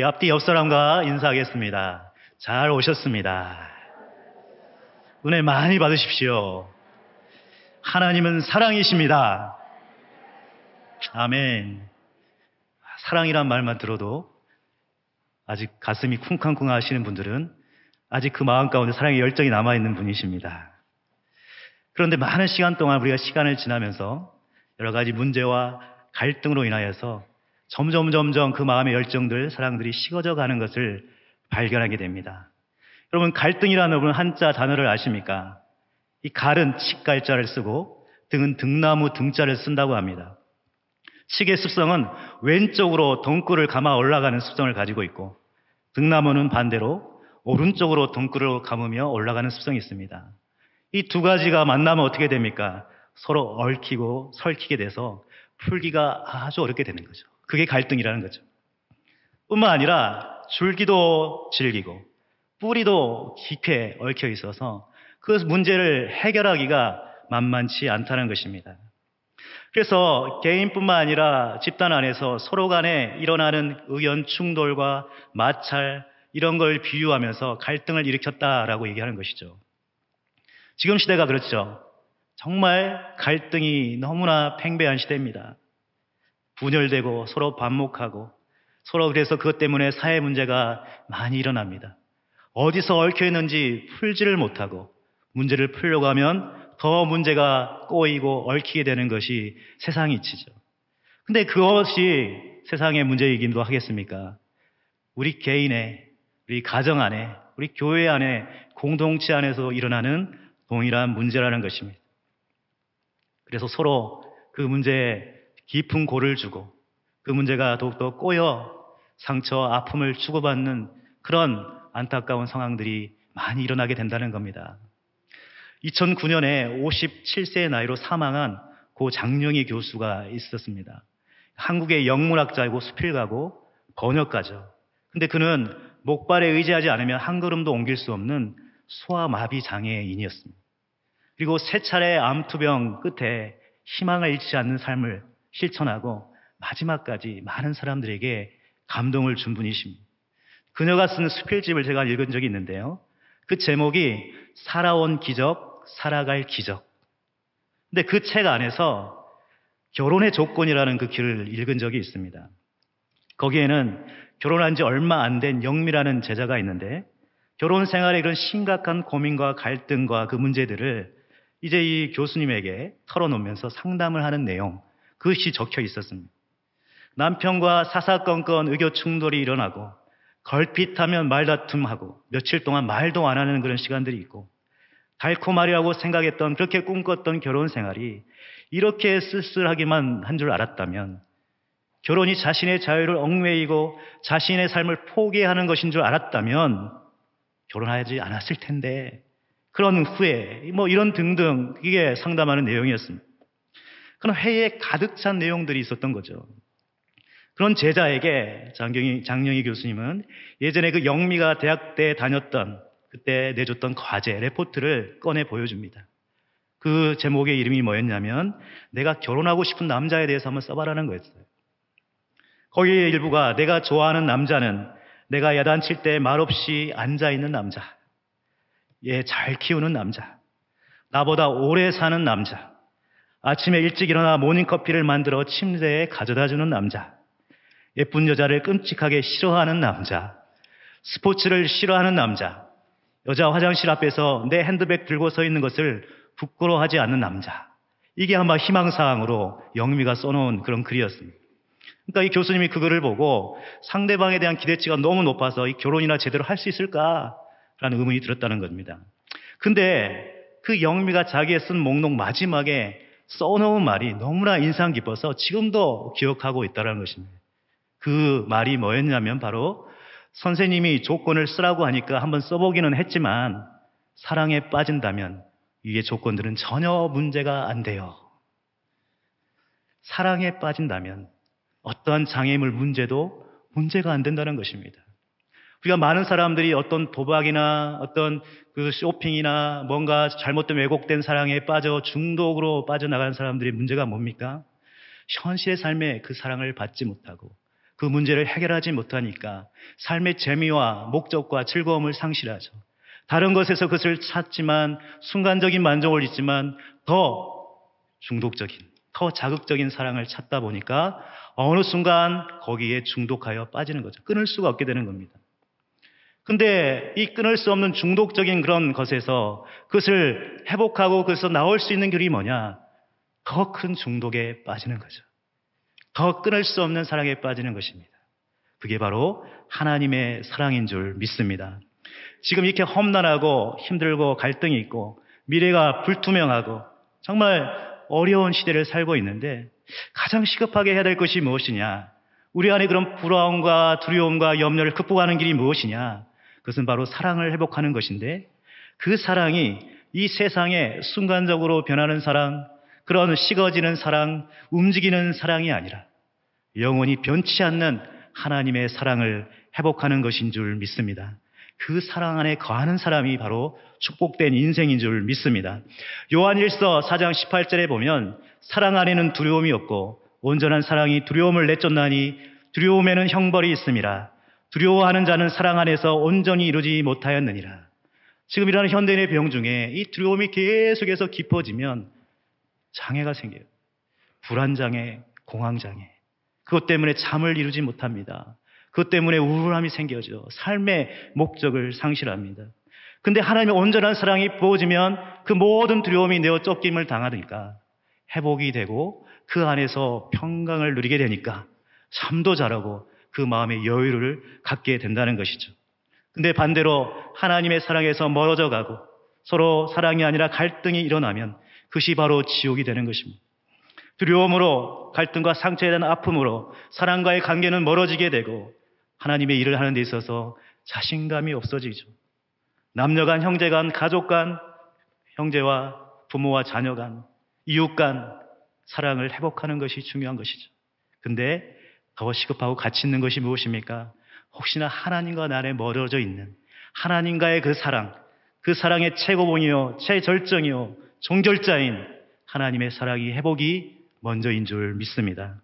앞뒤 옆 사람과 인사하겠습니다. 잘 오셨습니다. 은혜 많이 받으십시오. 하나님은 사랑이십니다. 아멘. 사랑이란 말만 들어도 아직 가슴이 쿵쾅쿵 하시는 분들은 아직 그 마음 가운데 사랑의 열정이 남아있는 분이십니다. 그런데 많은 시간 동안 우리가 시간을 지나면서 여러 가지 문제와 갈등으로 인하여서 점점 그 마음의 열정들, 사랑들이 식어져 가는 것을 발견하게 됩니다. 여러분, 갈등이라는 한자 단어를 아십니까? 이 갈은 칡갈자를 쓰고 등은 등나무 등자를 쓴다고 합니다. 칡의 습성은 왼쪽으로 덩굴을 감아 올라가는 습성을 가지고 있고, 등나무는 반대로 오른쪽으로 덩굴을 감으며 올라가는 습성이 있습니다. 이 두 가지가 만나면 어떻게 됩니까? 서로 얽히고 설키게 돼서 풀기가 아주 어렵게 되는 거죠. 그게 갈등이라는 거죠. 뿐만 아니라 줄기도 질기고 뿌리도 깊게 얽혀 있어서 그 문제를 해결하기가 만만치 않다는 것입니다. 그래서 개인뿐만 아니라 집단 안에서 서로 간에 일어나는 의견 충돌과 마찰, 이런 걸 비유하면서 갈등을 일으켰다라고 얘기하는 것이죠. 지금 시대가 그렇죠. 정말 갈등이 너무나 팽배한 시대입니다. 분열되고 서로 반목하고 서로 그래서 그것 때문에 사회 문제가 많이 일어납니다. 어디서 얽혀 있는지 풀지를 못하고 문제를 풀려고 하면 더 문제가 꼬이고 얽히게 되는 것이 세상의 이치죠. 근데 그것이 세상의 문제이기도 하겠습니까? 우리 개인의, 우리 가정 안에, 우리 교회 안에, 공동체 안에서 일어나는 동일한 문제라는 것입니다. 그래서 서로 그 문제에 깊은 골을 주고 그 문제가 더욱더 꼬여 상처, 아픔을 주고받는 그런 안타까운 상황들이 많이 일어나게 된다는 겁니다. 2009년에 57세의 나이로 사망한 고 장영희 교수가 있었습니다. 한국의 영문학자이고 수필가고 번역가죠. 근데 그는 목발에 의지하지 않으면 한 걸음도 옮길 수 없는 소아마비 장애인이었습니다. 그리고 세 차례 암투병 끝에 희망을 잃지 않는 삶을 실천하고 마지막까지 많은 사람들에게 감동을 준 분이십니다. 그녀가 쓴 수필집을 제가 읽은 적이 있는데요. 그 제목이 살아온 기적, 살아갈 기적. 근데 그 책 안에서 결혼의 조건이라는 그 글을 읽은 적이 있습니다. 거기에는 결혼한 지 얼마 안 된 영미라는 제자가 있는데 결혼 생활에 이런 심각한 고민과 갈등과 그 문제들을 이제 이 교수님에게 털어놓으면서 상담을 하는 내용, 그것이 적혀 있었습니다. 남편과 사사건건 의견 충돌이 일어나고 걸핏하면 말다툼하고 며칠 동안 말도 안 하는 그런 시간들이 있고 달콤하리라고 생각했던, 그렇게 꿈꿨던 결혼 생활이 이렇게 쓸쓸하기만 한 줄 알았다면, 결혼이 자신의 자유를 얽매이고 자신의 삶을 포기하는 것인 줄 알았다면 결혼하지 않았을 텐데, 그런 후회, 이런 등등, 이게 상담하는 내용이었습니다. 그런 회의에 가득 찬 내용들이 있었던 거죠. 그런 제자에게 장영희 교수님은 예전에 그 영미가 대학 때 다녔던, 그때 내줬던 과제, 레포트를 꺼내 보여줍니다. 그 제목의 이름이 뭐였냐면, 내가 결혼하고 싶은 남자에 대해서 한번 써봐라는 거였어요. 거기에 일부가, 내가 좋아하는 남자는 내가 야단칠 때 말없이 앉아있는 남자, 얘 잘 키우는 남자, 나보다 오래 사는 남자, 아침에 일찍 일어나 모닝커피를 만들어 침대에 가져다주는 남자, 예쁜 여자를 끔찍하게 싫어하는 남자, 스포츠를 싫어하는 남자, 여자 화장실 앞에서 내 핸드백 들고 서 있는 것을 부끄러워하지 않는 남자. 이게 아마 희망사항으로 영미가 써놓은 그런 글이었습니다. 그러니까 이 교수님이 그 글을 보고 상대방에 대한 기대치가 너무 높아서 이 결혼이나 제대로 할 수 있을까라는 의문이 들었다는 겁니다. 근데 그 영미가 자기의 쓴 목록 마지막에 써놓은 말이 너무나 인상 깊어서 지금도 기억하고 있다는 것입니다. 그 말이 뭐였냐면 바로, 선생님이 조건을 쓰라고 하니까 한번 써보기는 했지만 사랑에 빠진다면 위의 조건들은 전혀 문제가 안 돼요. 사랑에 빠진다면 어떠한 장애물 문제도 문제가 안 된다는 것입니다. 우리가 많은 사람들이 어떤 도박이나 어떤 그 쇼핑이나 뭔가 잘못된 왜곡된 사랑에 빠져 중독으로 빠져나가는 사람들의 문제가 뭡니까? 현실의 삶에 그 사랑을 받지 못하고 그 문제를 해결하지 못하니까 삶의 재미와 목적과 즐거움을 상실하죠. 다른 것에서 그것을 찾지만 순간적인 만족을 잊지만 더 중독적인, 더 자극적인 사랑을 찾다 보니까 어느 순간 거기에 중독하여 빠지는 거죠. 끊을 수가 없게 되는 겁니다. 근데 이 끊을 수 없는 중독적인 그런 것에서 그것을 회복하고 그것에서 나올 수 있는 길이 뭐냐? 더 큰 중독에 빠지는 거죠. 더 끊을 수 없는 사랑에 빠지는 것입니다. 그게 바로 하나님의 사랑인 줄 믿습니다. 지금 이렇게 험난하고 힘들고 갈등이 있고 미래가 불투명하고 정말 어려운 시대를 살고 있는데 가장 시급하게 해야 될 것이 무엇이냐? 우리 안에 그런 불안과 두려움과 염려를 극복하는 길이 무엇이냐? 그것은 바로 사랑을 회복하는 것인데 그 사랑이 이 세상에 순간적으로 변하는 사랑, 그런 식어지는 사랑, 움직이는 사랑이 아니라 영원히 변치 않는 하나님의 사랑을 회복하는 것인 줄 믿습니다. 그 사랑 안에 거하는 사람이 바로 축복된 인생인 줄 믿습니다. 요한일서 4장 18절에 보면 사랑 안에는 두려움이 없고 온전한 사랑이 두려움을 내쫓나니 두려움에는 형벌이 있음이라. 두려워하는 자는 사랑 안에서 온전히 이루지 못하였느니라. 지금 이라는 현대인의 병 중에 이 두려움이 계속해서 깊어지면 장애가 생겨요. 불안장애, 공황장애. 그것 때문에 잠을 이루지 못합니다. 그것 때문에 우울함이 생겨져 삶의 목적을 상실합니다. 근데 하나님의 온전한 사랑이 부어지면 그 모든 두려움이 내어 쫓김을 당하니까 회복이 되고 그 안에서 평강을 누리게 되니까 잠도 잘하고 그 마음의 여유를 갖게 된다는 것이죠. 근데 반대로 하나님의 사랑에서 멀어져 가고 서로 사랑이 아니라 갈등이 일어나면 그것이 바로 지옥이 되는 것입니다. 두려움으로 갈등과 상처에 대한 아픔으로 사랑과의 관계는 멀어지게 되고 하나님의 일을 하는 데 있어서 자신감이 없어지죠. 남녀 간, 형제 간, 가족 간, 형제와 부모와 자녀 간, 이웃 간 사랑을 회복하는 것이 중요한 것이죠. 근데 더 시급하고 가치 있는 것이 무엇입니까? 혹시나 하나님과 나에 멀어져 있는 하나님과의 그 사랑, 그 사랑의 최고봉이요, 최절정이요, 종결자인 하나님의 사랑이 회복이 먼저인 줄 믿습니다.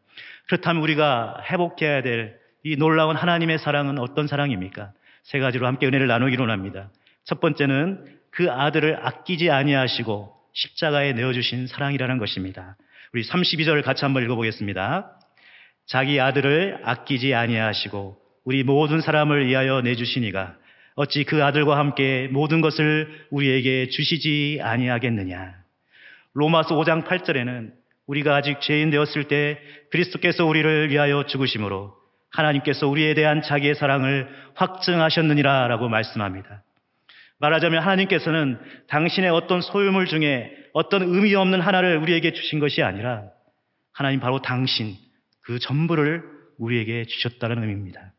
그렇다면 우리가 회복해야 될 이 놀라운 하나님의 사랑은 어떤 사랑입니까? 세 가지로 함께 은혜를 나누기로 합니다. 첫 번째는 그 아들을 아끼지 아니하시고 십자가에 내어주신 사랑이라는 것입니다. 우리 32절을 같이 한번 읽어보겠습니다. 자기 아들을 아끼지 아니하시고 우리 모든 사람을 위하여 내주시니가 어찌 그 아들과 함께 모든 것을 우리에게 주시지 아니하겠느냐. 로마서 5장 8절에는 우리가 아직 죄인 되었을 때 그리스도께서 우리를 위하여 죽으심으로 하나님께서 우리에 대한 자기의 사랑을 확증하셨느니라 라고 말씀합니다. 말하자면 하나님께서는 당신의 어떤 소유물 중에 어떤 의미 없는 하나를 우리에게 주신 것이 아니라 하나님 바로 당신 그 전부를 우리에게 주셨다는 의미입니다.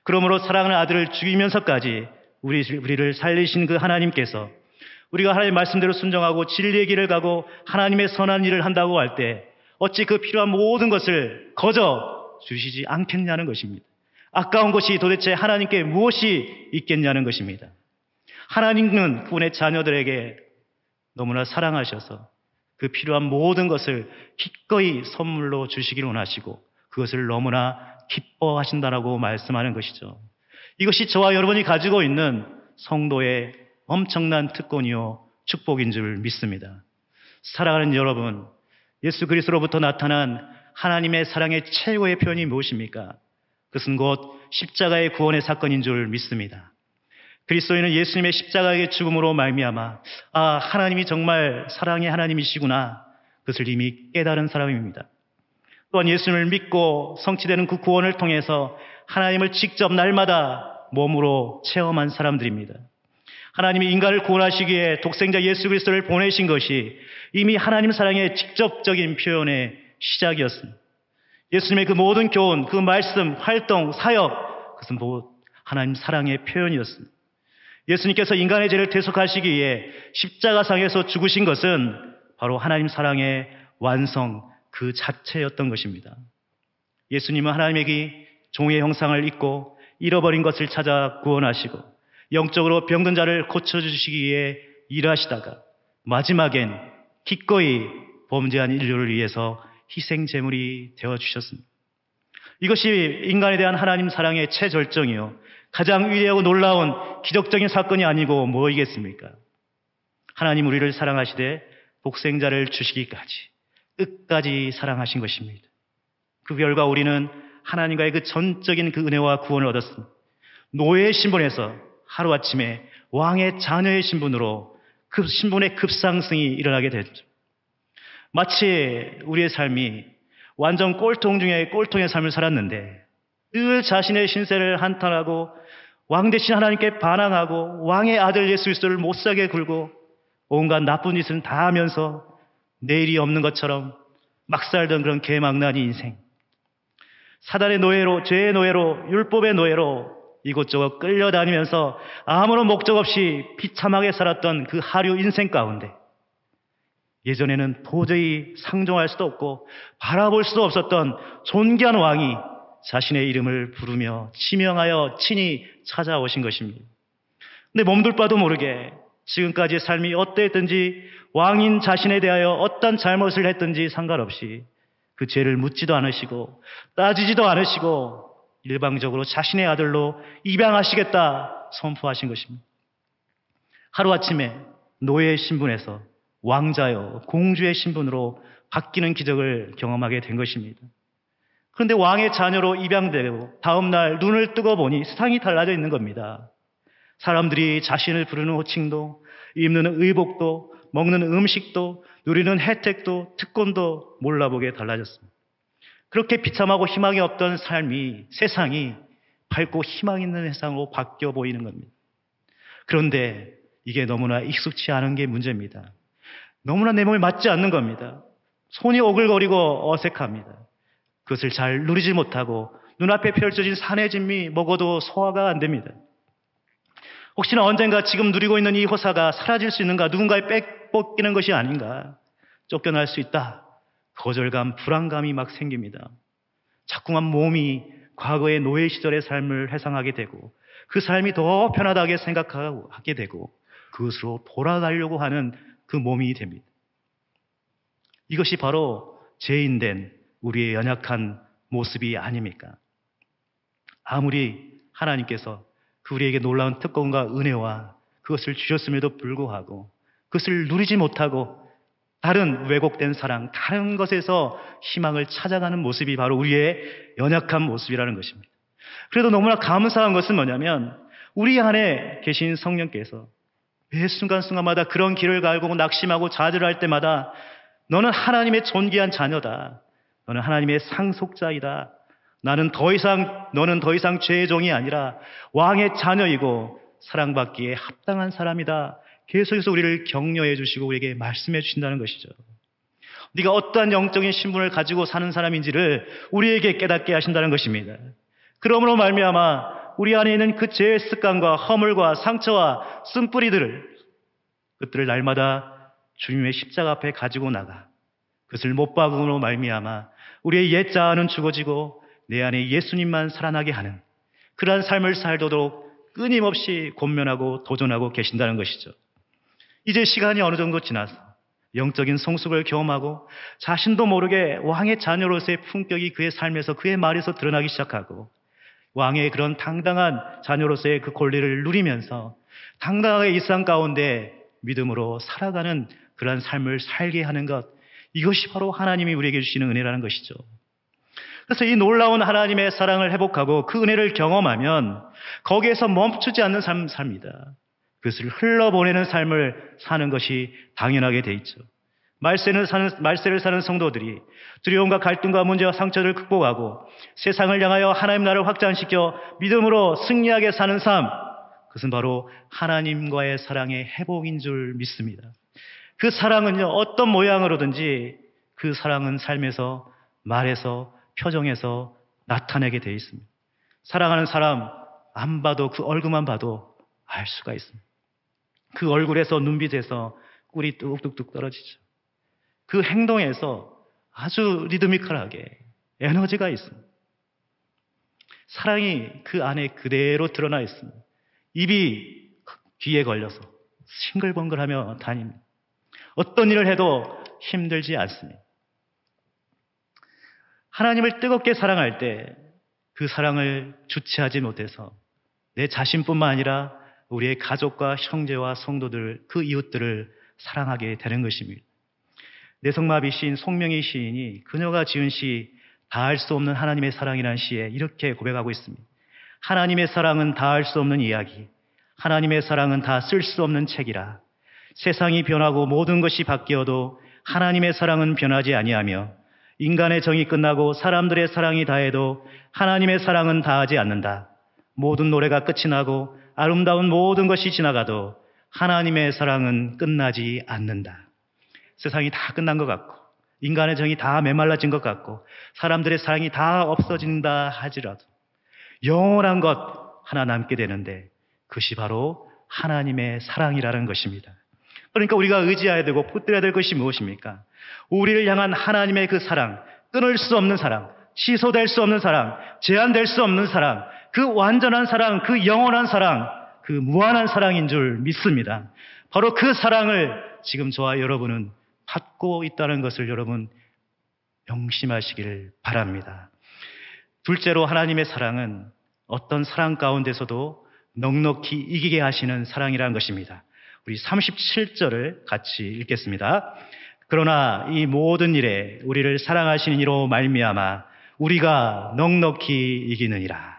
그러므로 사랑하는 아들을 죽이면서까지 우리를 살리신 그 하나님께서 우리가 하나님의 말씀대로 순종하고 진리의 길을 가고 하나님의 선한 일을 한다고 할 때 어찌 그 필요한 모든 것을 거저 주시지 않겠냐는 것입니다. 아까운 것이 도대체 하나님께 무엇이 있겠냐는 것입니다. 하나님은 그분의 자녀들에게 너무나 사랑하셔서 그 필요한 모든 것을 기꺼이 선물로 주시기를 원하시고 그것을 너무나 기뻐하신다라고 말씀하는 것이죠. 이것이 저와 여러분이 가지고 있는 성도의 엄청난 특권이요 축복인 줄 믿습니다. 사랑하는 여러분, 예수 그리스도로부터 나타난 하나님의 사랑의 최고의 표현이 무엇입니까? 그것은 곧 십자가의 구원의 사건인 줄 믿습니다. 그리스도인은 예수님의 십자가의 죽음으로 말미암아 하나님이 정말 사랑의 하나님이시구나 그것을 이미 깨달은 사람입니다. 또한 예수님을 믿고 성취되는 그 구원을 통해서 하나님을 직접 날마다 몸으로 체험한 사람들입니다. 하나님이 인간을 구원하시기에 독생자 예수 그리스도를 보내신 것이 이미 하나님 사랑의 직접적인 표현의 시작이었습니다. 예수님의 그 모든 교훈, 그 말씀, 활동, 사역 그것은 모두 하나님 사랑의 표현이었습니다. 예수님께서 인간의 죄를 대속하시기 위해 십자가상에서 죽으신 것은 바로 하나님 사랑의 완성 그 자체였던 것입니다. 예수님은 하나님에게 종의 형상을 입고 잃어버린 것을 찾아 구원하시고 영적으로 병든 자를 고쳐주시기 위해 일하시다가 마지막엔 기꺼이 범죄한 인류를 위해서 희생 제물이 되어주셨습니다. 이것이 인간에 대한 하나님 사랑의 최절정이요, 가장 위대하고 놀라운 기적적인 사건이 아니고 뭐이겠습니까? 하나님 우리를 사랑하시되 독생자를 주시기까지 끝까지 사랑하신 것입니다. 그 결과 우리는 하나님과의 그 전적인 그 은혜와 구원을 얻었습니다. 노예의 신분에서 하루아침에 왕의 자녀의 신분으로 그 신분의 급상승이 일어나게 됐죠. 마치 우리의 삶이 완전 꼴통 중에 꼴통의 삶을 살았는데 늘 자신의 신세를 한탄하고 왕 대신 하나님께 반항하고 왕의 아들 예수 그리스도를 못사게 굴고 온갖 나쁜 짓을 다 하면서 내일이 없는 것처럼 막 살던 그런 개망나니 인생. 사단의 노예로, 죄의 노예로, 율법의 노예로 이곳저곳 끌려다니면서 아무런 목적 없이 비참하게 살았던 그 하류 인생 가운데 예전에는 도저히 상종할 수도 없고 바라볼 수도 없었던 존귀한 왕이 자신의 이름을 부르며 지명하여 친히 찾아오신 것입니다. 근데 몸둘 바도 모르게 지금까지의 삶이 어떠했든지 왕인 자신에 대하여 어떤 잘못을 했든지 상관없이 그 죄를 묻지도 않으시고 따지지도 않으시고 일방적으로 자신의 아들로 입양하시겠다 선포하신 것입니다. 하루아침에 노예의 신분에서 왕자요 공주의 신분으로 바뀌는 기적을 경험하게 된 것입니다. 그런데 왕의 자녀로 입양되고 다음날 눈을 뜨고 보니 세상이 달라져 있는 겁니다. 사람들이 자신을 부르는 호칭도, 입는 의복도, 먹는 음식도, 누리는 혜택도, 특권도 몰라보게 달라졌습니다. 그렇게 비참하고 희망이 없던 삶이, 세상이 밝고 희망 있는 세상으로 바뀌어 보이는 겁니다. 그런데 이게 너무나 익숙치 않은 게 문제입니다. 너무나 내 몸에 맞지 않는 겁니다. 손이 오글거리고 어색합니다. 그것을 잘 누리지 못하고 눈앞에 펼쳐진 산의 진미 먹어도 소화가 안 됩니다. 혹시나 언젠가 지금 누리고 있는 이 호사가 사라질 수 있는가, 누군가에 뺏기는 것이 아닌가, 쫓겨날 수 있다. 거절감, 불안감이 막 생깁니다. 자꾸만 몸이 과거의 노예 시절의 삶을 회상하게 되고 그 삶이 더 편하다게 생각하게 되고 그것으로 돌아가려고 하는 그 몸이 됩니다. 이것이 바로 죄인된 우리의 연약한 모습이 아닙니까? 아무리 하나님께서 우리에게 놀라운 특권과 은혜와 그것을 주셨음에도 불구하고 그것을 누리지 못하고 다른 왜곡된 사랑, 다른 것에서 희망을 찾아가는 모습이 바로 우리의 연약한 모습이라는 것입니다. 그래도 너무나 감사한 것은 뭐냐면 우리 안에 계신 성령께서 매 순간순간마다 그런 길을 갈고 낙심하고 좌절할 때마다 너는 하나님의 존귀한 자녀다. 너는 하나님의 상속자이다. 너는 더 이상 죄의 종이 아니라 왕의 자녀이고 사랑받기에 합당한 사람이다. 계속해서 우리를 격려해 주시고 우리에게 말씀해 주신다는 것이죠. 네가 어떠한 영적인 신분을 가지고 사는 사람인지를 우리에게 깨닫게 하신다는 것입니다. 그러므로 말미암아 우리 안에 있는 그 죄의 습관과 허물과 상처와 쓴뿌리들을 그들을 날마다 주님의 십자가 앞에 가지고 나가 그것을 못 박음으로 말미암아 우리의 옛 자아는 죽어지고 내 안에 예수님만 살아나게 하는 그러한 삶을 살도록 끊임없이 권면하고 도전하고 계신다는 것이죠. 이제 시간이 어느 정도 지나서 영적인 성숙을 경험하고 자신도 모르게 왕의 자녀로서의 품격이 그의 삶에서 그의 말에서 드러나기 시작하고 왕의 그런 당당한 자녀로서의 그 권리를 누리면서 당당하게 이 세상 가운데 믿음으로 살아가는 그러한 삶을 살게 하는 것, 이것이 바로 하나님이 우리에게 주시는 은혜라는 것이죠. 그래서 이 놀라운 하나님의 사랑을 회복하고 그 은혜를 경험하면 거기에서 멈추지 않는 삶을 삽니다. 그것을 흘러보내는 삶을 사는 것이 당연하게 돼 있죠. 말세를 사는 성도들이 두려움과 갈등과 문제와 상처를 극복하고 세상을 향하여 하나님 나라를 확장시켜 믿음으로 승리하게 사는 삶, 그것은 바로 하나님과의 사랑의 회복인 줄 믿습니다. 그 사랑은요, 어떤 모양으로든지 그 사랑은 삶에서, 말에서, 표정에서 나타내게 돼 있습니다. 사랑하는 사람 안 봐도 그 얼굴만 봐도 알 수가 있습니다. 그 얼굴에서, 눈빛에서 꿀이 뚝뚝뚝 떨어지죠. 그 행동에서 아주 리드미컬하게 에너지가 있습니다. 사랑이 그 안에 그대로 드러나 있습니다. 입이 귀에 걸려서 싱글벙글하며 다닙니다. 어떤 일을 해도 힘들지 않습니다. 하나님을 뜨겁게 사랑할 때 그 사랑을 주체하지 못해서 내 자신뿐만 아니라 우리의 가족과 형제와 성도들, 그 이웃들을 사랑하게 되는 것입니다. 내성마비 시인 송명희 시인이 그녀가 지은 시 다할 수 없는 하나님의 사랑이라는 시에 이렇게 고백하고 있습니다. 하나님의 사랑은 다할 수 없는 이야기, 하나님의 사랑은 다 쓸 수 없는 책이라. 세상이 변하고 모든 것이 바뀌어도 하나님의 사랑은 변하지 아니하며 인간의 정이 끝나고 사람들의 사랑이 다해도 하나님의 사랑은 다하지 않는다. 모든 노래가 끝이 나고 아름다운 모든 것이 지나가도 하나님의 사랑은 끝나지 않는다. 세상이 다 끝난 것 같고 인간의 정이 다 메말라진 것 같고 사람들의 사랑이 다 없어진다 하지라도 영원한 것 하나 남게 되는데 그것이 바로 하나님의 사랑이라는 것입니다. 그러니까 우리가 의지해야 되고 붙들어야 될 것이 무엇입니까? 우리를 향한 하나님의 그 사랑, 끊을 수 없는 사랑, 취소될 수 없는 사랑, 제한될 수 없는 사랑, 그 완전한 사랑, 그 영원한 사랑, 그 무한한 사랑인 줄 믿습니다. 바로 그 사랑을 지금 저와 여러분은 받고 있다는 것을 여러분 명심하시기를 바랍니다. 둘째로 하나님의 사랑은 어떤 사랑 가운데서도 넉넉히 이기게 하시는 사랑이라는 것입니다. 우리 37절을 같이 읽겠습니다. 그러나 이 모든 일에 우리를 사랑하시는 이로 말미암아 우리가 넉넉히 이기느니라.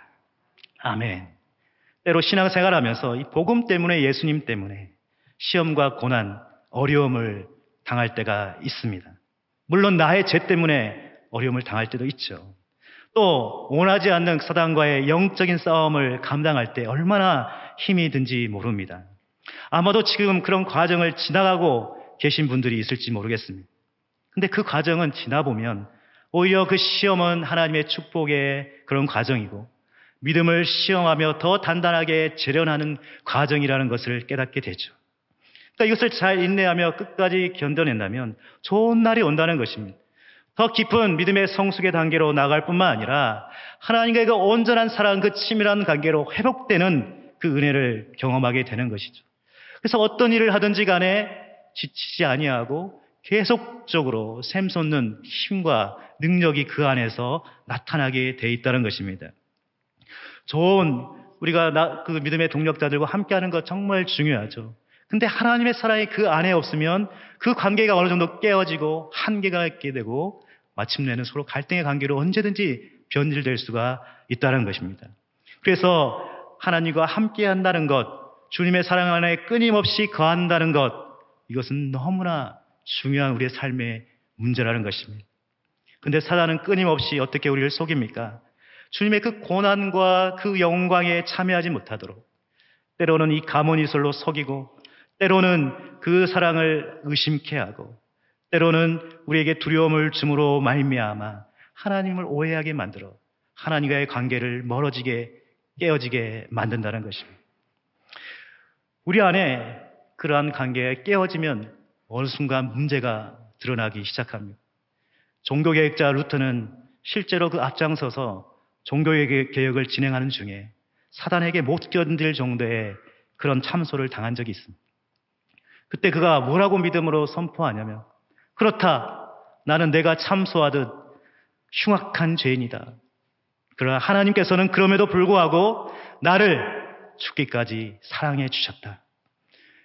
아멘. 때로 신앙생활하면서 이 복음 때문에 예수님 때문에 시험과 고난, 어려움을 당할 때가 있습니다. 물론 나의 죄 때문에 어려움을 당할 때도 있죠. 또 원하지 않는 사단과의 영적인 싸움을 감당할 때 얼마나 힘이 든지 모릅니다. 아마도 지금 그런 과정을 지나가고 계신 분들이 있을지 모르겠습니다. 근데 그 과정은 지나보면 오히려 그 시험은 하나님의 축복의 그런 과정이고 믿음을 시험하며 더 단단하게 재련하는 과정이라는 것을 깨닫게 되죠. 그러니까 이것을 잘 인내하며 끝까지 견뎌낸다면 좋은 날이 온다는 것입니다. 더 깊은 믿음의 성숙의 단계로 나갈 뿐만 아니라 하나님과의 그 온전한 사랑, 그 치밀한 관계로 회복되는 그 은혜를 경험하게 되는 것이죠. 그래서 어떤 일을 하든지 간에 지치지 아니하고 계속적으로 샘솟는 힘과 능력이 그 안에서 나타나게 돼 있다는 것입니다. 좋은 우리가 그 믿음의 동력자들과 함께하는 것 정말 중요하죠. 근데 하나님의 사랑이 그 안에 없으면 그 관계가 어느 정도 깨어지고 한계가 있게 되고 마침내는 서로 갈등의 관계로 언제든지 변질될 수가 있다는 것입니다. 그래서 하나님과 함께한다는 것, 주님의 사랑 안에 끊임없이 거한다는 것, 이것은 너무나 중요한 우리의 삶의 문제라는 것입니다. 근데 사단은 끊임없이 어떻게 우리를 속입니까? 주님의 그 고난과 그 영광에 참여하지 못하도록 때로는 이 가문이설로 속이고 때로는 그 사랑을 의심케 하고 때로는 우리에게 두려움을 줌으로 말미암아 하나님을 오해하게 만들어 하나님과의 관계를 멀어지게 깨어지게 만든다는 것입니다. 우리 안에 그러한 관계가 깨어지면 어느 순간 문제가 드러나기 시작합니다. 종교개혁자 루터는 실제로 그 앞장서서 종교개혁을 진행하는 중에 사단에게 못 견딜 정도의 그런 참소를 당한 적이 있습니다. 그때 그가 뭐라고 믿음으로 선포하냐면 그렇다. 나는 내가 참소하듯 흉악한 죄인이다. 그러나 하나님께서는 그럼에도 불구하고 나를 죽기까지 사랑해 주셨다.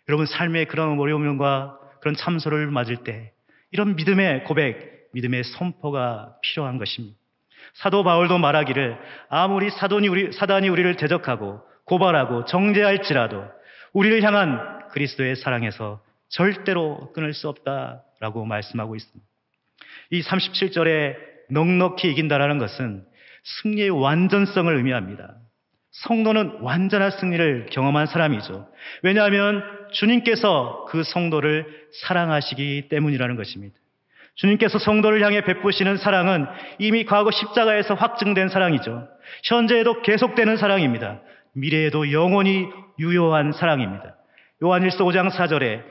여러분 삶의 그런 어려움과 그런 참소를 맞을 때 이런 믿음의 고백, 믿음의 선포가 필요한 것입니다. 사도 바울도 말하기를 아무리 사단이 우리를 대적하고 고발하고 정죄할지라도 우리를 향한 그리스도의 사랑에서 절대로 끊을 수 없다라고 말씀하고 있습니다. 이 37절에 넉넉히 이긴다라는 것은 승리의 완전성을 의미합니다. 성도는 완전한 승리를 경험한 사람이죠. 왜냐하면 주님께서 그 성도를 사랑하시기 때문이라는 것입니다. 주님께서 성도를 향해 베푸시는 사랑은 이미 과거 십자가에서 확증된 사랑이죠. 현재에도 계속되는 사랑입니다. 미래에도 영원히 유효한 사랑입니다. 요한일서 5장 4절에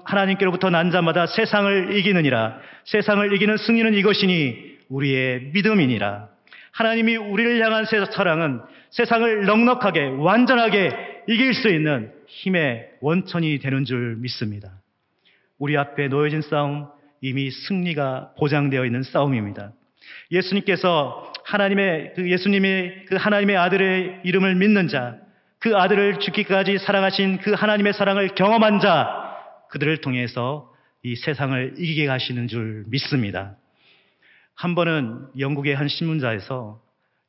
하나님께로부터 난 자마다 세상을 이기느니라. 세상을 이기는 승리는 이것이니 우리의 믿음이니라. 하나님이 우리를 향한 사랑은 세상을 넉넉하게 완전하게 이길 수 있는 힘의 원천이 되는 줄 믿습니다. 우리 앞에 놓여진 싸움, 이미 승리가 보장되어 있는 싸움입니다. 예수님께서 하나님의 그 예수님의 그 하나님의 아들의 이름을 믿는 자, 그 아들을 죽기까지 사랑하신 그 하나님의 사랑을 경험한 자, 그들을 통해서 이 세상을 이기게 하시는 줄 믿습니다. 한 번은 영국의 한 신문사에서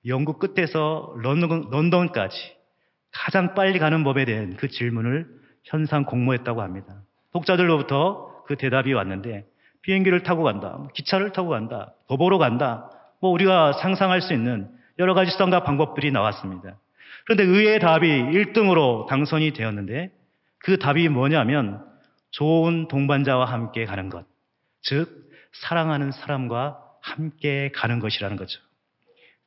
영국 끝에서 런던까지 가장 빨리 가는 법에 대한 그 질문을 현상 공모했다고 합니다. 독자들로부터 그 대답이 왔는데 비행기를 타고 간다, 기차를 타고 간다, 도보로 간다, 우리가 상상할 수 있는 여러 가지 수단과 방법들이 나왔습니다. 그런데 의외의 답이 1등으로 당선이 되었는데 그 답이 뭐냐면 좋은 동반자와 함께 가는 것, 즉 사랑하는 사람과 함께 가는 것이라는 거죠.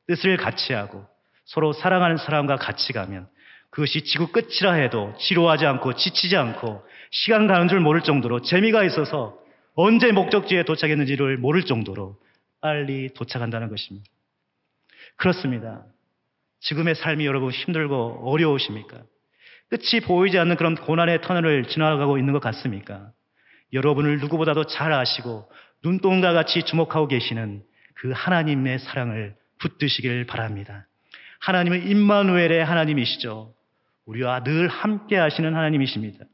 뜻을 같이 하고 서로 사랑하는 사람과 같이 가면 그것이 지구 끝이라 해도 지루하지 않고 지치지 않고 시간 가는 줄 모를 정도로 재미가 있어서 언제 목적지에 도착했는지를 모를 정도로 빨리 도착한다는 것입니다. 그렇습니다. 지금의 삶이 여러분 힘들고 어려우십니까? 끝이 보이지 않는 그런 고난의 터널을 지나가고 있는 것 같습니까? 여러분을 누구보다도 잘 아시고 눈동자 같이 주목하고 계시는 그 하나님의 사랑을 붙드시길 바랍니다. 하나님은 임마누엘의 하나님이시죠. 우리와 늘 함께 하시는 하나님이십니다.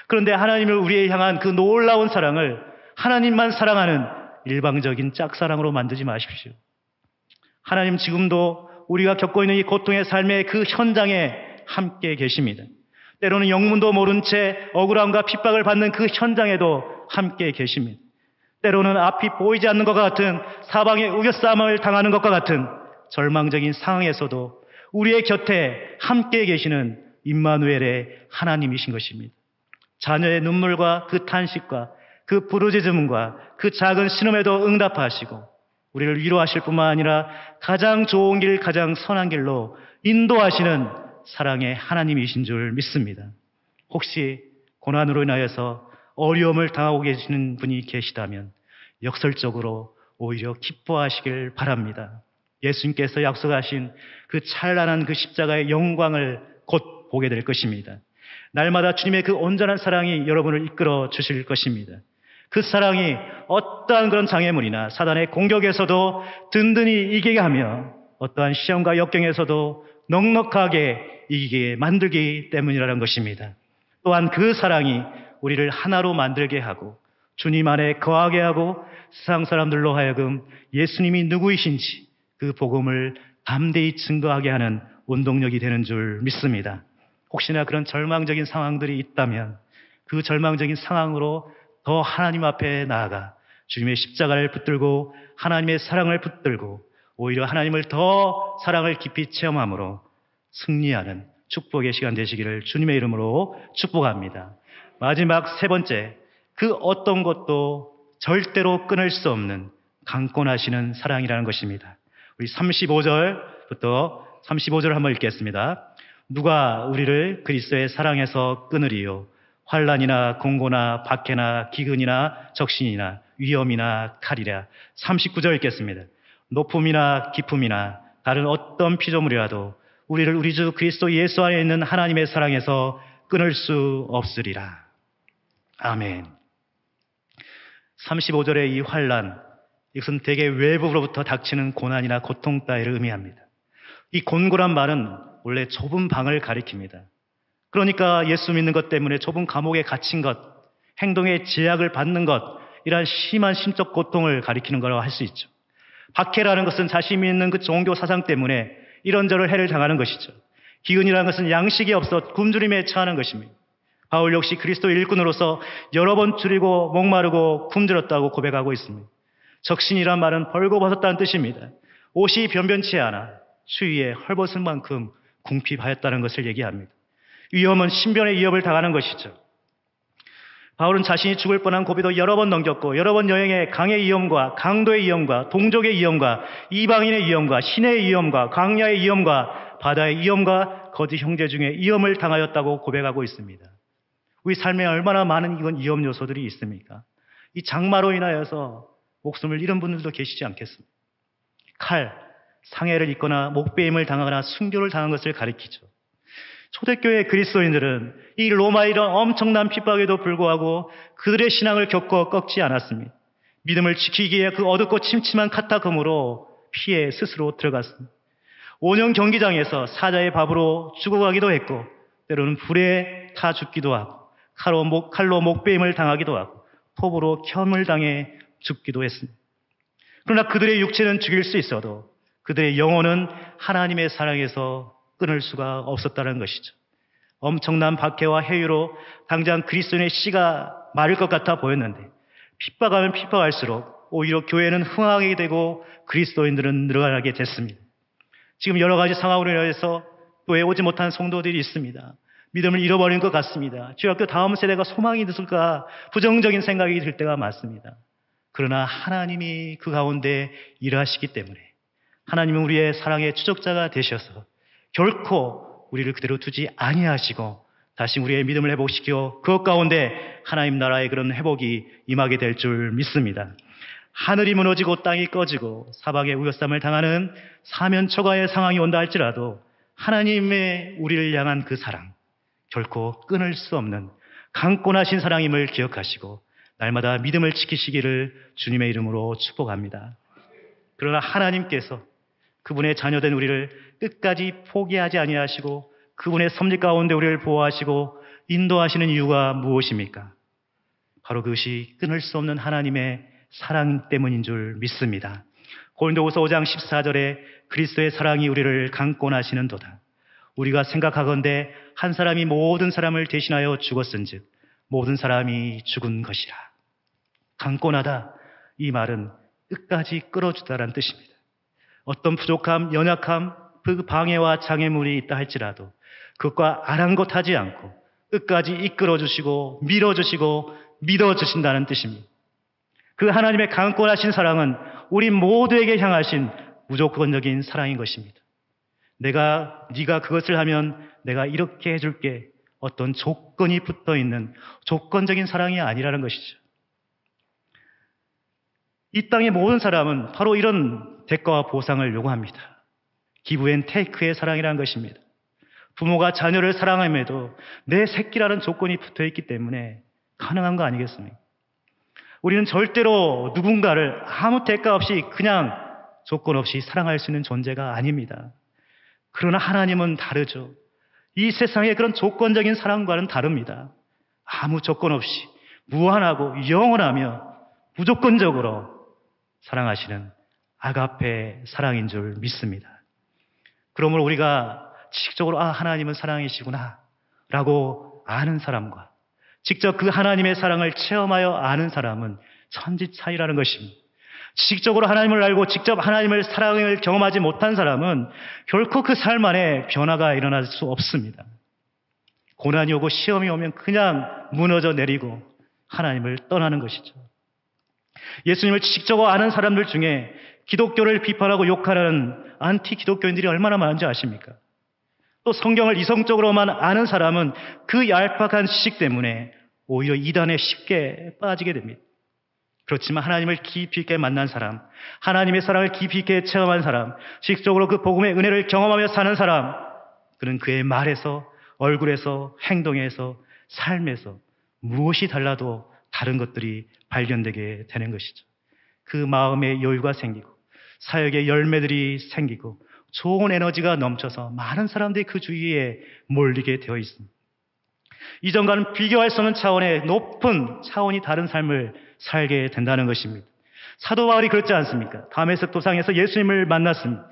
그런데 하나님을 우리에 향한 그 놀라운 사랑을 하나님만 사랑하는 일방적인 짝사랑으로 만들지 마십시오. 하나님 지금도 우리가 겪고 있는 이 고통의 삶의 그 현장에 함께 계십니다. 때로는 영문도 모른 채 억울함과 핍박을 받는 그 현장에도 함께 계십니다. 때로는 앞이 보이지 않는 것과 같은 사방의 우겨싸움을 당하는 것과 같은 절망적인 상황에서도 우리의 곁에 함께 계시는 임마누엘의 하나님이신 것입니다. 자녀의 눈물과 그 탄식과 그 부르짖음과 그 작은 신음에도 응답하시고 우리를 위로하실 뿐만 아니라 가장 좋은 길, 가장 선한 길로 인도하시는 사랑의 하나님이신 줄 믿습니다. 혹시 고난으로 인하여서 어려움을 당하고 계시는 분이 계시다면 역설적으로 오히려 기뻐하시길 바랍니다. 예수님께서 약속하신 그 찬란한 그 십자가의 영광을 곧 보게 될 것입니다. 날마다 주님의 그 온전한 사랑이 여러분을 이끌어 주실 것입니다. 그 사랑이 어떠한 그런 장애물이나 사단의 공격에서도 든든히 이기게 하며 어떠한 시험과 역경에서도 넉넉하게 이기게 만들기 때문이라는 것입니다. 또한 그 사랑이 우리를 하나로 만들게 하고 주님 안에 거하게 하고 세상 사람들로 하여금 예수님이 누구이신지 그 복음을 담대히 증거하게 하는 원동력이 되는 줄 믿습니다. 혹시나 그런 절망적인 상황들이 있다면 그 절망적인 상황으로 더 하나님 앞에 나아가 주님의 십자가를 붙들고 하나님의 사랑을 붙들고 오히려 하나님을 더 사랑을 깊이 체험함으로 승리하는 축복의 시간 되시기를 주님의 이름으로 축복합니다. 마지막 세 번째, 그 어떤 것도 절대로 끊을 수 없는 강권하시는 사랑이라는 것입니다. 우리 35절부터 35절을 한번 읽겠습니다. 누가 우리를 그리스도의 사랑에서 끊으리요? 환난이나 공고나 박해나 기근이나 적신이나 위험이나 칼이라. 39절 읽겠습니다. 높음이나 깊음이나 다른 어떤 피조물이라도 우리를 우리 주 그리스도 예수 안에 있는 하나님의 사랑에서 끊을 수 없으리라. 아멘. 35절의 이 환난, 이것은 대개 외부로부터 닥치는 고난이나 고통 따위를 의미합니다. 이 곤고란 말은 원래 좁은 방을 가리킵니다. 그러니까 예수 믿는 것 때문에 좁은 감옥에 갇힌 것, 행동에 제약을 받는 것, 이러한 심한 심적 고통을 가리키는 거라고 할 수 있죠. 박해라는 것은 자신이 믿는 그 종교 사상 때문에 이런저런 해를 당하는 것이죠. 기근이라는 것은 양식이 없어 굶주림에 처하는 것입니다. 바울 역시 그리스도의 일꾼으로서 여러 번 줄이고 목마르고 굶주렸다고 고백하고 있습니다. 적신이란 말은 벌거벗었다는 뜻입니다. 옷이 변변치 않아 추위에 헐벗은 만큼 궁핍하였다는 것을 얘기합니다. 위험은 신변의 위협을 당하는 것이죠. 바울은 자신이 죽을 뻔한 고비도 여러 번 넘겼고 여러 번 여행에 강의 위험과 강도의 위험과 동족의 위험과 이방인의 위험과 시내의 위험과 광야의 위험과 바다의 위험과 거짓 형제 중에 위험을 당하였다고 고백하고 있습니다. 우리 삶에 얼마나 많은 이건 위험 요소들이 있습니까? 이 장마로 인하여서 목숨을 잃은 분들도 계시지 않겠습니까? 칼, 상해를 입거나 목베임을 당하거나 순교를 당한 것을 가리키죠. 초대교회 그리스도인들은 이 로마의 이런 엄청난 핍박에도 불구하고 그들의 신앙을 겪고 꺾지 않았습니다. 믿음을 지키기에 그 어둡고 침침한 카타콤으로 피해 스스로 들어갔습니다. 온영 경기장에서 사자의 밥으로 죽어가기도 했고 때로는 불에 타 죽기도 하고 칼로 목베임을 당하기도 하고 톱으로 켬을 당해 죽기도 했습니다. 그러나 그들의 육체는 죽일 수 있어도 그들의 영혼은 하나님의 사랑에서 끊을 수가 없었다는 것이죠. 엄청난 박해와 해유로 당장 그리스도인의 씨가 마를 것 같아 보였는데 핍박하면 핍박할수록 오히려 교회는 흥하게 되고 그리스도인들은 늘어나게 됐습니다. 지금 여러 가지 상황으로 인해서 교회에 오지 못한 성도들이 있습니다. 믿음을 잃어버린 것 같습니다. 주여 그 다음 세대가 소망이 있을까 부정적인 생각이 들 때가 많습니다. 그러나 하나님이 그 가운데 일하시기 때문에 하나님은 우리의 사랑의 추적자가 되셔서 결코 우리를 그대로 두지 아니하시고 다시 우리의 믿음을 회복시켜 그것 가운데 하나님 나라의 그런 회복이 임하게 될 줄 믿습니다. 하늘이 무너지고 땅이 꺼지고 사방에 우여쌈을 당하는 사면초가의 상황이 온다 할지라도 하나님의 우리를 향한 그 사랑 결코 끊을 수 없는 강권하신 사랑임을 기억하시고 날마다 믿음을 지키시기를 주님의 이름으로 축복합니다. 그러나 하나님께서 그분의 자녀된 우리를 끝까지 포기하지 아니하시고 그분의 섭리 가운데 우리를 보호하시고 인도하시는 이유가 무엇입니까? 바로 그것이 끊을 수 없는 하나님의 사랑 때문인 줄 믿습니다. 고린도후서 5장 14절에 그리스도의 사랑이 우리를 강권하시는도다. 우리가 생각하건대 한 사람이 모든 사람을 대신하여 죽었은즉 모든 사람이 죽은 것이라. 강권하다, 이 말은 끝까지 끌어주다라는 뜻입니다. 어떤 부족함, 연약함, 그 방해와 장애물이 있다 할지라도 그것과 아랑곳하지 않고 끝까지 이끌어주시고 밀어주시고 믿어주신다는 뜻입니다. 그 하나님의 강권하신 사랑은 우리 모두에게 향하신 무조건적인 사랑인 것입니다. 네가 그것을 하면 내가 이렇게 해줄게, 어떤 조건이 붙어있는 조건적인 사랑이 아니라는 것이죠. 이 땅의 모든 사람은 바로 이런 대가와 보상을 요구합니다. 기브 앤 테이크의 사랑이라는 것입니다. 부모가 자녀를 사랑함에도 내 새끼라는 조건이 붙어있기 때문에 가능한 거 아니겠습니까? 우리는 절대로 누군가를 아무 대가 없이 그냥 조건 없이 사랑할 수 있는 존재가 아닙니다. 그러나 하나님은 다르죠. 이 세상의 그런 조건적인 사랑과는 다릅니다. 아무 조건 없이 무한하고 영원하며 무조건적으로 사랑하시는 아가페 사랑인 줄 믿습니다. 그러므로 우리가 지식적으로 하나님은 사랑이시구나 라고 아는 사람과 직접 그 하나님의 사랑을 체험하여 아는 사람은 천지 차이라는 것입니다. 지식적으로 하나님을 알고 직접 하나님의 사랑을 경험하지 못한 사람은 결코 그 삶 안에 변화가 일어날 수 없습니다. 고난이 오고 시험이 오면 그냥 무너져 내리고 하나님을 떠나는 것이죠. 예수님을 지식적으로 아는 사람들 중에 기독교를 비판하고 욕하는 안티 기독교인들이 얼마나 많은지 아십니까? 또 성경을 이성적으로만 아는 사람은 그 얄팍한 지식 때문에 오히려 이단에 쉽게 빠지게 됩니다. 그렇지만 하나님을 깊이 있게 만난 사람, 하나님의 사랑을 깊이 있게 체험한 사람, 지식적으로 그 복음의 은혜를 경험하며 사는 사람, 그는 그의 말에서, 얼굴에서, 행동에서, 삶에서 무엇이 달라도 다른 것들이 발견되게 되는 것이죠. 그 마음에 여유가 생기고 사역의 열매들이 생기고 좋은 에너지가 넘쳐서 많은 사람들이 그 주위에 몰리게 되어 있습니다. 이전과는 비교할 수 없는 차원의 높은 차원이 다른 삶을 살게 된다는 것입니다. 사도 바울이 그렇지 않습니까? 다메섹 도상에서 예수님을 만났습니다.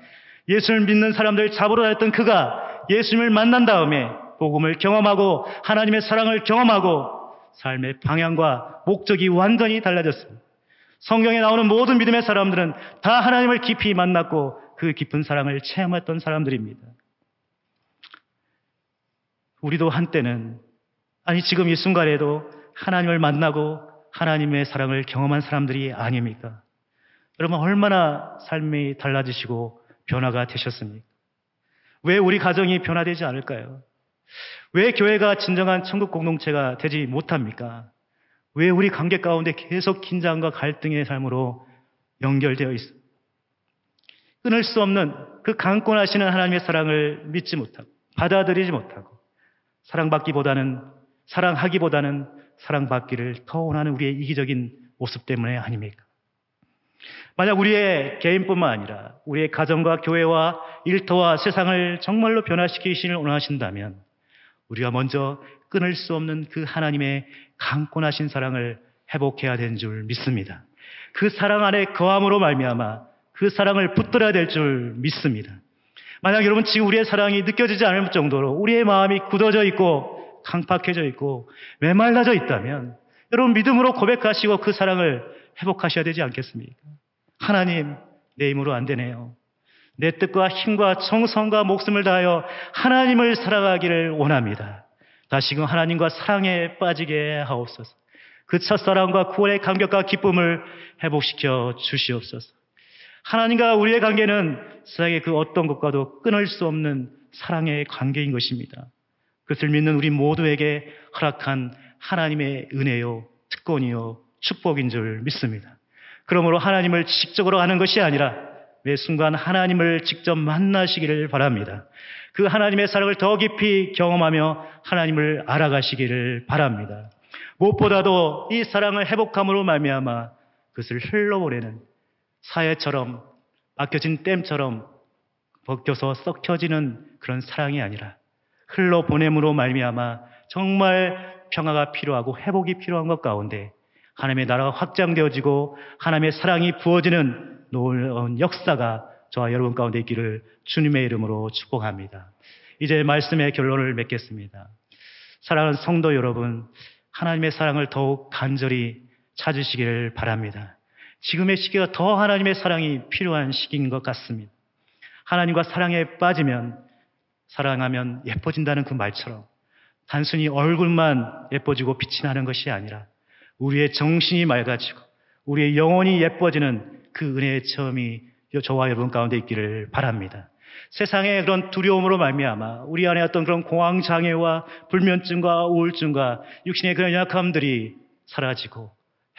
예수를 믿는 사람들 잡으러 다녔던 그가 예수님을 만난 다음에 복음을 경험하고 하나님의 사랑을 경험하고 삶의 방향과 목적이 완전히 달라졌습니다. 성경에 나오는 모든 믿음의 사람들은 다 하나님을 깊이 만났고 그 깊은 사랑을 체험했던 사람들입니다. 우리도 한때는, 아니 지금 이 순간에도 하나님을 만나고 하나님의 사랑을 경험한 사람들이 아닙니까? 여러분 얼마나 삶이 달라지시고 변화가 되셨습니까? 왜 우리 가정이 변화되지 않을까요? 왜 교회가 진정한 천국 공동체가 되지 못합니까? 왜 우리 관계 가운데 계속 긴장과 갈등의 삶으로 연결되어 있습니까? 끊을 수 없는 그 강권하시는 하나님의 사랑을 믿지 못하고 받아들이지 못하고 사랑하기보다는 사랑받기를 더 원하는 우리의 이기적인 모습 때문에 아닙니까? 만약 우리의 개인뿐만 아니라 우리의 가정과 교회와 일터와 세상을 정말로 변화시키시길 원하신다면 우리가 먼저 끊을 수 없는 그 하나님의 강권하신 사랑을 회복해야 되는 줄 믿습니다. 그 사랑 안에 거함으로 말미암아 그 사랑을 붙들어야 될 줄 믿습니다. 만약 여러분 지금 우리의 사랑이 느껴지지 않을 정도로 우리의 마음이 굳어져 있고 강팍해져 있고 메말라져 있다면 여러분 믿음으로 고백하시고 그 사랑을 회복하셔야 되지 않겠습니까? 하나님, 내 힘으로 안 되네요. 내 뜻과 힘과 정성과 목숨을 다하여 하나님을 사랑하기를 원합니다. 다시금 하나님과 사랑에 빠지게 하옵소서. 그 첫사랑과 구원의 감격과 기쁨을 회복시켜 주시옵소서. 하나님과 우리의 관계는 세상의 그 어떤 것과도 끊을 수 없는 사랑의 관계인 것입니다. 그것을 믿는 우리 모두에게 허락한 하나님의 은혜요, 특권이요, 축복인 줄 믿습니다. 그러므로 하나님을 지식적으로 아는 것이 아니라 매 순간 하나님을 직접 만나시기를 바랍니다. 그 하나님의 사랑을 더 깊이 경험하며 하나님을 알아가시기를 바랍니다. 무엇보다도 이 사랑을 회복함으로 말미암아 그것을 흘러보내는 사해처럼 막혀진 댐처럼 벗겨서 썩혀지는 그런 사랑이 아니라 흘러보냄으로 말미암아 정말 평화가 필요하고 회복이 필요한 것 가운데 하나님의 나라가 확장되어지고 하나님의 사랑이 부어지는 놀라운 역사가 저와 여러분 가운데 있기를 주님의 이름으로 축복합니다. 이제 말씀의 결론을 맺겠습니다. 사랑하는 성도 여러분, 하나님의 사랑을 더욱 간절히 찾으시기를 바랍니다. 지금의 시기가 더 하나님의 사랑이 필요한 시기인 것 같습니다. 하나님과 사랑에 빠지면 사랑하면 예뻐진다는 그 말처럼 단순히 얼굴만 예뻐지고 빛이 나는 것이 아니라 우리의 정신이 맑아지고 우리의 영혼이 예뻐지는 그 은혜의 체험이 저와 여러분 가운데 있기를 바랍니다. 세상의 그런 두려움으로 말미암아 우리 안에 어떤 그런 공황장애와 불면증과 우울증과 육신의 그런 약함들이 사라지고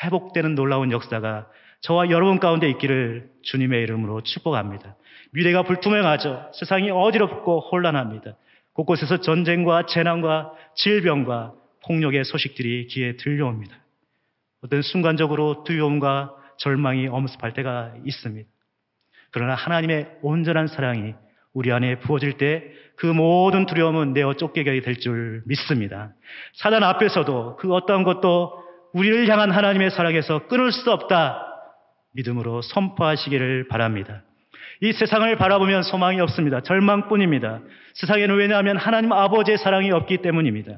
회복되는 놀라운 역사가 저와 여러분 가운데 있기를 주님의 이름으로 축복합니다. 미래가 불투명하죠. 세상이 어지럽고 혼란합니다. 곳곳에서 전쟁과 재난과 질병과 폭력의 소식들이 귀에 들려옵니다. 어떤 순간적으로 두려움과 절망이 엄습할 때가 있습니다. 그러나 하나님의 온전한 사랑이 우리 안에 부어질 때 그 모든 두려움은 내어 쫓기게 될 줄 믿습니다. 사단 앞에서도 그 어떤 것도 우리를 향한 하나님의 사랑에서 끊을 수 없다. 믿음으로 선포하시기를 바랍니다. 이 세상을 바라보면 소망이 없습니다. 절망뿐입니다. 세상에는 왜냐하면 하나님 아버지의 사랑이 없기 때문입니다.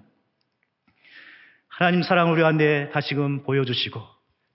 하나님 사랑을 우리 가운데 다시금 보여주시고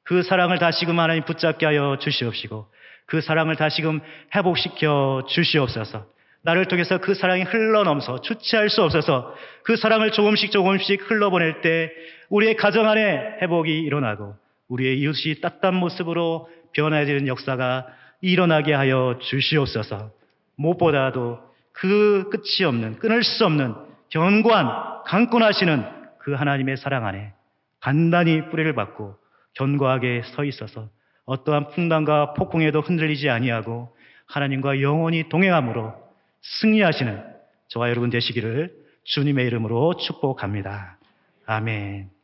그 사랑을 다시금 하나님 붙잡게 하여 주시옵시고 그 사랑을 다시금 회복시켜 주시옵소서. 나를 통해서 그 사랑이 흘러넘쳐 주체할 수 없어서 그 사랑을 조금씩 흘러보낼 때 우리의 가정 안에 회복이 일어나고 우리의 이웃이 따뜻한 모습으로 변화되는 역사가 일어나게 하여 주시옵소서. 무엇보다도 그 끝이 없는 끊을 수 없는 견고한 강권하시는 그 하나님의 사랑 안에 단단히 뿌리를 받고 견고하게 서 있어서 어떠한 풍랑과 폭풍에도 흔들리지 아니하고 하나님과 영원히 동행함으로 승리하시는 저와 여러분 되시기를 주님의 이름으로 축복합니다. 아멘.